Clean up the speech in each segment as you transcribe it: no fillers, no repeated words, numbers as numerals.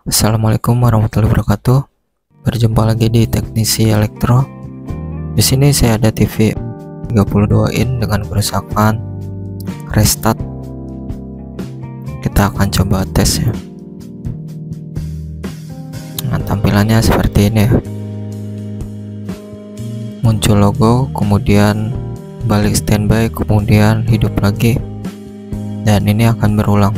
Assalamualaikum warahmatullahi wabarakatuh. Berjumpa lagi di Teknisi Elektro. Di sini saya ada TV 32 in dengan kerusakan restart. Kita akan coba tes ya. Nah, tampilannya seperti ini ya. Muncul logo, kemudian balik standby, kemudian hidup lagi, dan ini akan berulang.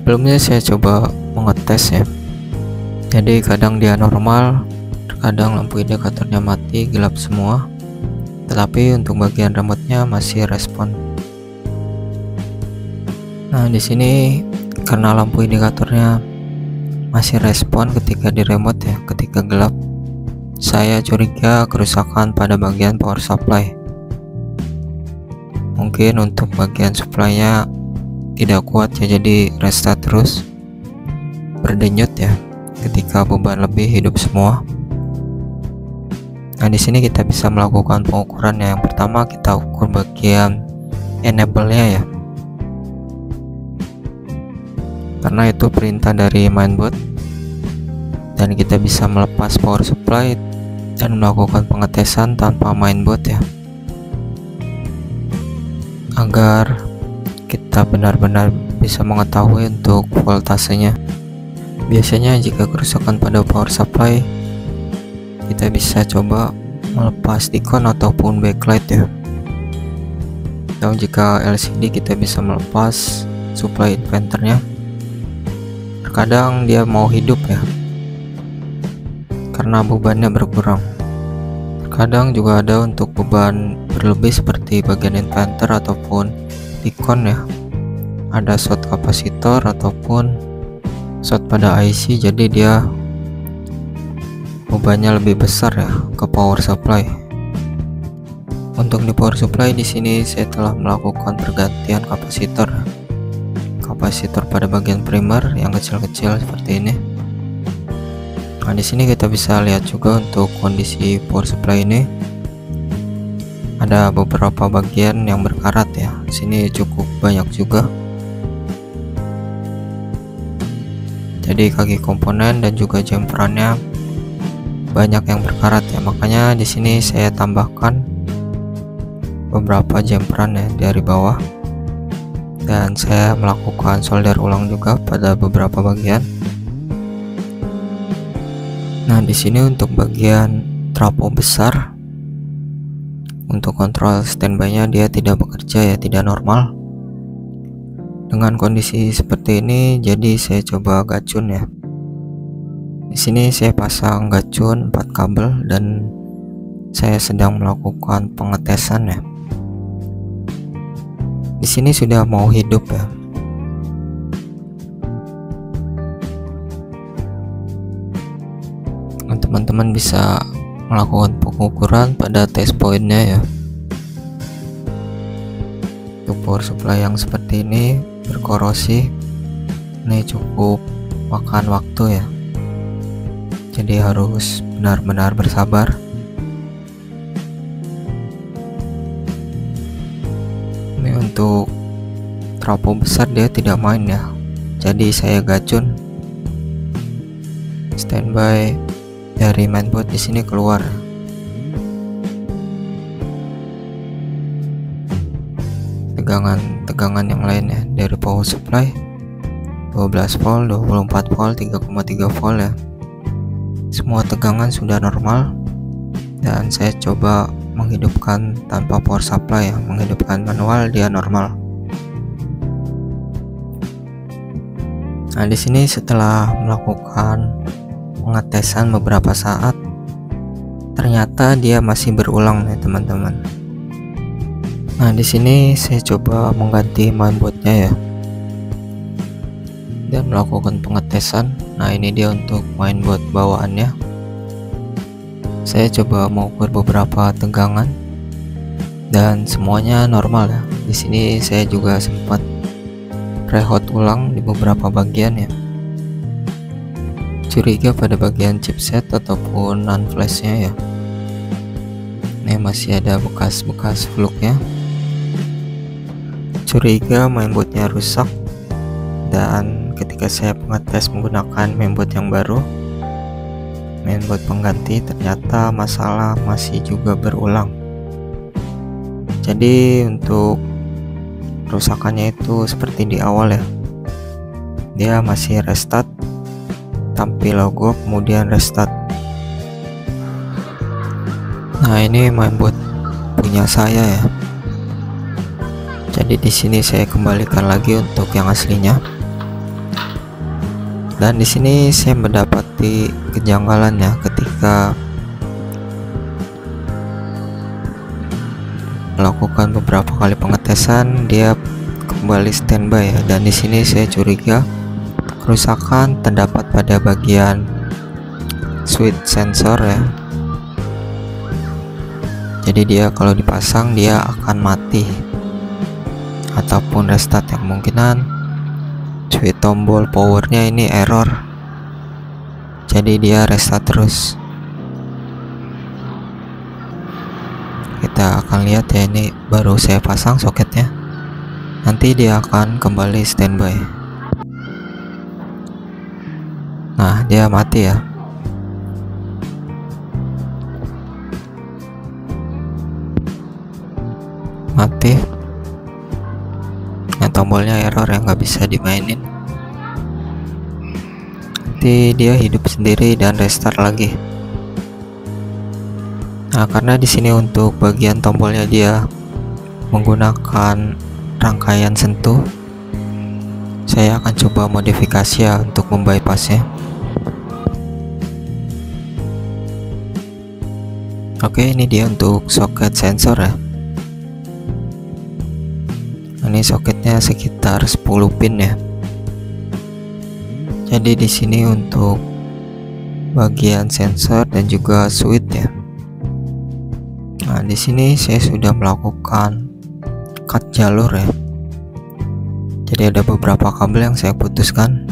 Sebelumnya saya coba mengetes ya. Jadi kadang dia normal, terkadang lampu indikatornya mati, gelap semua. Tetapi untuk bagian remote-nya masih respon. Nah, di sini karena lampu indikatornya masih respon ketika di remote ya, ketika gelap, saya curiga kerusakan pada bagian power supply. Mungkin untuk bagian supply-nya tidak kuat ya, jadi restart terus, berdenyut ya ketika beban lebih, hidup semua. Nah, di sini kita bisa melakukan pengukuran ya. Yang pertama kita ukur bagian enable-nya ya, karena itu perintah dari mainboard, dan kita bisa melepas power supply dan melakukan pengetesan tanpa mainboard ya, agar kita benar-benar bisa mengetahui untuk voltasenya. Biasanya jika kerusakan pada power supply, kita bisa coba melepas Deacon ataupun backlight ya. Atau jika LCD kita bisa melepas supply inverternya. Terkadang dia mau hidup ya, karena bebannya berkurang. Terkadang juga ada untuk beban berlebih seperti bagian inverter ataupun Deacon ya, ada short kapasitor ataupun short pada IC, jadi dia bebannya lebih besar ya ke power supply. Untuk di power supply di sini saya telah melakukan pergantian kapasitor pada bagian primer yang kecil-kecil seperti ini. Nah, di sini kita bisa lihat juga untuk kondisi power supply ini. Ada beberapa bagian yang berkarat ya. Sini cukup banyak juga. Jadi kaki komponen dan juga jumperannya banyak yang berkarat ya. Makanya di sini saya tambahkan beberapa jumperan ya dari bawah. Dan saya melakukan solder ulang juga pada beberapa bagian. Nah, di sini untuk bagian trafo besar, untuk kontrol standby-nya dia tidak bekerja ya, tidak normal. Dengan kondisi seperti ini, jadi saya coba gacun ya. Di sini saya pasang gacun 4 kabel dan saya sedang melakukan pengetesan ya. Di sini sudah mau hidup ya. Teman-teman bisa melakukan pengukuran pada test point-nya ya. Untuk power supply yang seperti ini berkorosi, ini cukup makan waktu ya, jadi harus benar-benar bersabar. Ini untuk trafo besar dia tidak main ya, jadi saya gacun standby dari mainboard. Di sini keluar tegangan yang lain ya dari power supply, 12 volt, 24 volt, 3,3 volt ya. Semua tegangan sudah normal, dan saya coba menghidupkan tanpa power supply ya, menghidupkan manual, dia normal. Nah, di sini setelah melakukan pengetesan beberapa saat, ternyata dia masih berulang nih teman-teman. Nah, di sini saya coba mengganti mainboardnya ya, dan melakukan pengetesan. Nah, ini dia untuk mainboard bawaannya. Saya coba mengukur beberapa tegangan dan semuanya normal ya. Di sini saya juga sempat reload ulang di beberapa bagian ya. Curiga pada bagian chipset ataupun non flashnya ya. Ini masih ada bekas-bekas fluknya. Curiga mainboardnya rusak, dan ketika saya mengetes menggunakan mainboard yang baru, mainboard pengganti, ternyata masalah masih juga berulang. Jadi untuk kerusakannya itu seperti di awal ya, dia masih restart, tampil logo kemudian restart. Nah, ini mainboard punya saya ya. Jadi di sini saya kembalikan lagi untuk yang aslinya. Dan di sini saya mendapati kejanggalannya ketika melakukan beberapa kali pengetesan, dia kembali standby ya. Dan di sini saya curiga kerusakan terdapat pada bagian switch sensor ya. Jadi dia kalau dipasang dia akan mati ataupun restart, yang kemungkinan switch tombol powernya ini error, jadi dia restart terus. Kita akan lihat ya, ini baru saya pasang soketnya, nanti dia akan kembali standby. Nah, dia mati ya. Mati. Nah, tombolnya error yang nggak bisa dimainin. Nanti dia hidup sendiri dan restart lagi. Nah, karena di sini untuk bagian tombolnya dia menggunakan rangkaian sentuh, saya akan coba modifikasi ya untuk membypassnya. Oke, ini dia untuk soket sensor ya. Ini soketnya sekitar 10 pin ya. Jadi di sini untuk bagian sensor dan juga switch ya. Nah, di sini saya sudah melakukan cut jalur ya. Jadi ada beberapa kabel yang saya putuskan.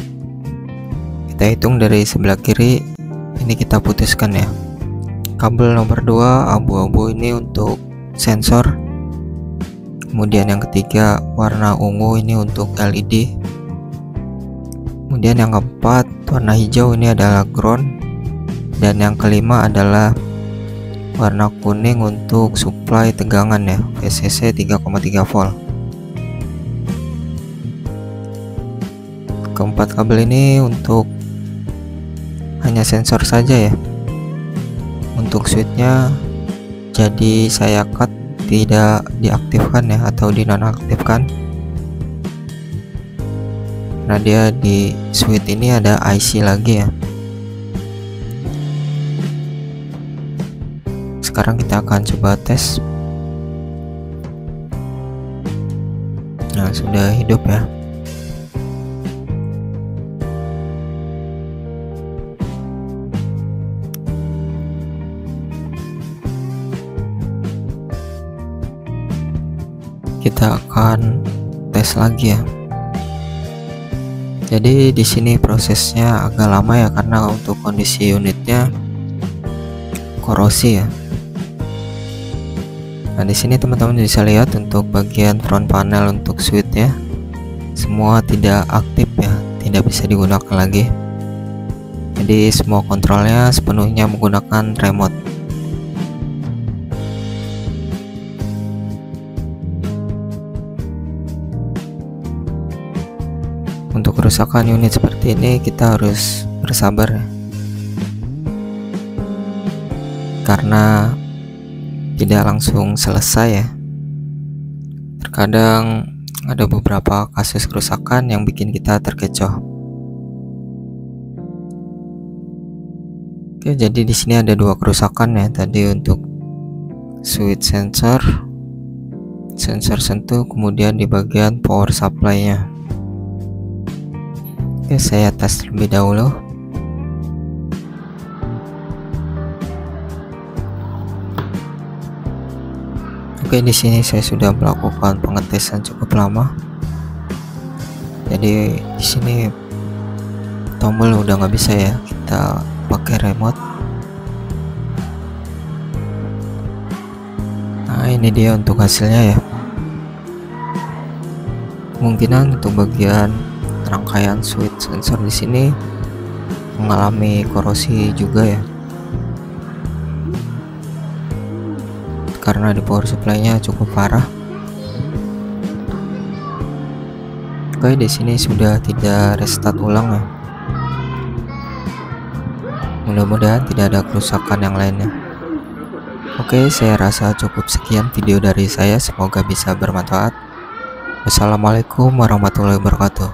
Kita hitung dari sebelah kiri, ini kita putuskan ya. Kabel nomor 2 abu-abu ini untuk sensor. Kemudian yang ketiga warna ungu ini untuk LED. Kemudian yang keempat warna hijau ini adalah ground. Dan yang kelima adalah warna kuning untuk supply tegangan ya, VCC 3,3 volt. Keempat kabel ini untuk hanya sensor saja ya. Untuk switchnya jadi saya cut, tidak diaktifkan ya atau dinonaktifkan, karena dia di switch ini ada IC lagi ya. Sekarang kita akan coba tes. Nah, sudah hidup ya. Kita akan tes lagi ya. Jadi di sini prosesnya agak lama ya, karena untuk kondisi unitnya korosi ya. Nah, di sini teman-teman bisa lihat untuk bagian front panel untuk switch ya, semua tidak aktif ya, tidak bisa digunakan lagi. Jadi semua kontrolnya sepenuhnya menggunakan remote. Untuk kerusakan unit seperti ini kita harus bersabar ya, karena tidak langsung selesai ya. Terkadang ada beberapa kasus kerusakan yang bikin kita terkecoh. Oke, jadi di sini ada dua kerusakan ya, tadi untuk switch sensor sentuh, kemudian di bagian power supply-nya. Oke, saya tes terlebih dahulu. Oke, di sini saya sudah melakukan pengetesan cukup lama. Jadi di sini tombol udah nggak bisa ya, kita pakai remote. Nah, ini dia untuk hasilnya ya. Kemungkinan untuk bagian rangkaian switch sensor di sini mengalami korosi juga ya, karena di power supply-nya cukup parah. Oke, di sini sudah tidak restart ulang ya. Mudah-mudahan tidak ada kerusakan yang lainnya. Oke, saya rasa cukup sekian video dari saya, semoga bisa bermanfaat. Wassalamualaikum warahmatullahi wabarakatuh.